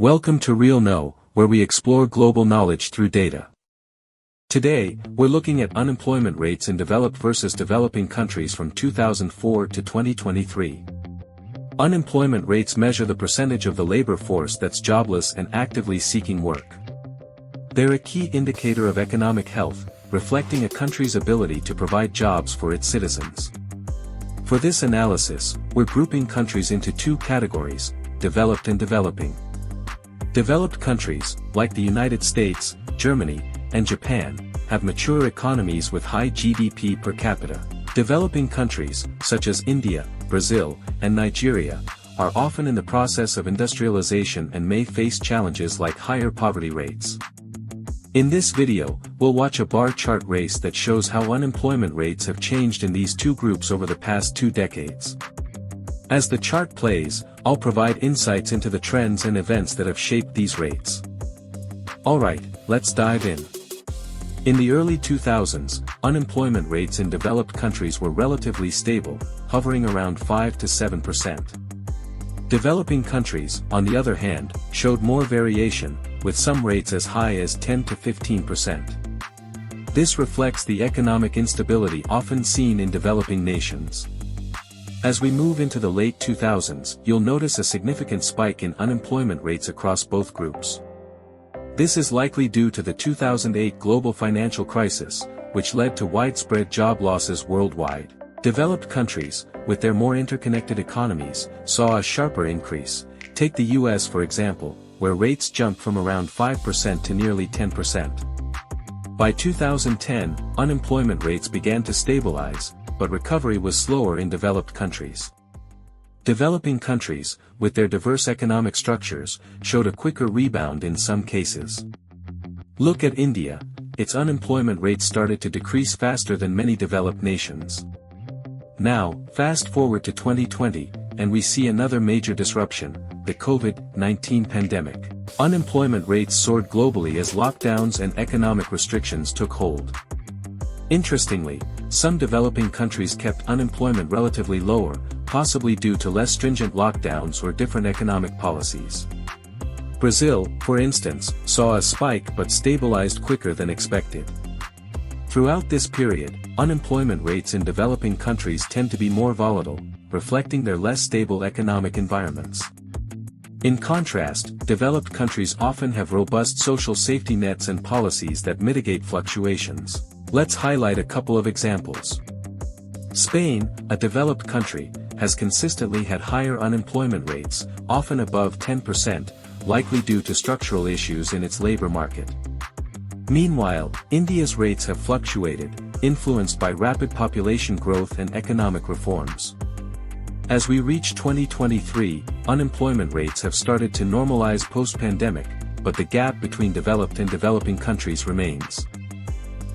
Welcome to Real Know, where we explore global knowledge through data. Today, we're looking at unemployment rates in developed versus developing countries from 2004 to 2023. Unemployment rates measure the percentage of the labor force that's jobless and actively seeking work. They're a key indicator of economic health, reflecting a country's ability to provide jobs for its citizens. For this analysis, we're grouping countries into two categories: developed and developing. Developed countries, like the United States, Germany, and Japan, have mature economies with high GDP per capita. Developing countries, such as India, Brazil, and Nigeria, are often in the process of industrialization and may face challenges like higher poverty rates. In this video, we'll watch a bar chart race that shows how unemployment rates have changed in these two groups over the past 2 decades. As the chart plays, I'll provide insights into the trends and events that have shaped these rates. Alright, let's dive in. In the early 2000s, unemployment rates in developed countries were relatively stable, hovering around 5 to 7%. Developing countries, on the other hand, showed more variation, with some rates as high as 10 to 15%. This reflects the economic instability often seen in developing nations. As we move into the late 2000s, you'll notice a significant spike in unemployment rates across both groups. This is likely due to the 2008 global financial crisis, which led to widespread job losses worldwide. Developed countries, with their more interconnected economies, saw a sharper increase. Take the US for example, where rates jumped from around 5% to nearly 10%. By 2010, unemployment rates began to stabilize, but recovery was slower in developed countries. Developing countries, with their diverse economic structures, showed a quicker rebound in some cases. Look at India. Its unemployment rate started to decrease faster than many developed nations. Now, fast forward to 2020, and we see another major disruption: the COVID-19 pandemic. Unemployment rates soared globally as lockdowns and economic restrictions took hold. Interestingly, some developing countries kept unemployment relatively lower, possibly due to less stringent lockdowns or different economic policies. Brazil, for instance, saw a spike but stabilized quicker than expected. Throughout this period, unemployment rates in developing countries tend to be more volatile, reflecting their less stable economic environments. In contrast, developed countries often have robust social safety nets and policies that mitigate fluctuations. Let's highlight a couple of examples. Spain, a developed country, has consistently had higher unemployment rates, often above 10%, likely due to structural issues in its labor market. Meanwhile, India's rates have fluctuated, influenced by rapid population growth and economic reforms. As we reach 2023, unemployment rates have started to normalize post-pandemic, but the gap between developed and developing countries remains.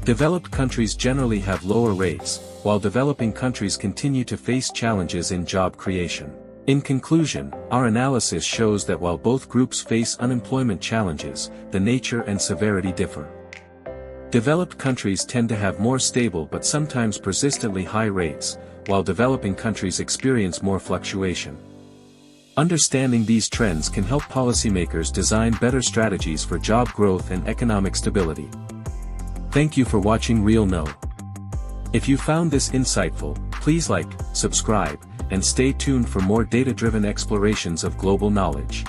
Developed countries generally have lower rates, while developing countries continue to face challenges in job creation. In conclusion, our analysis shows that while both groups face unemployment challenges, the nature and severity differ. Developed countries tend to have more stable but sometimes persistently high rates, while developing countries experience more fluctuation. Understanding these trends can help policymakers design better strategies for job growth and economic stability. Thank you for watching Real Know. If you found this insightful, please like, subscribe, and stay tuned for more data-driven explorations of global knowledge.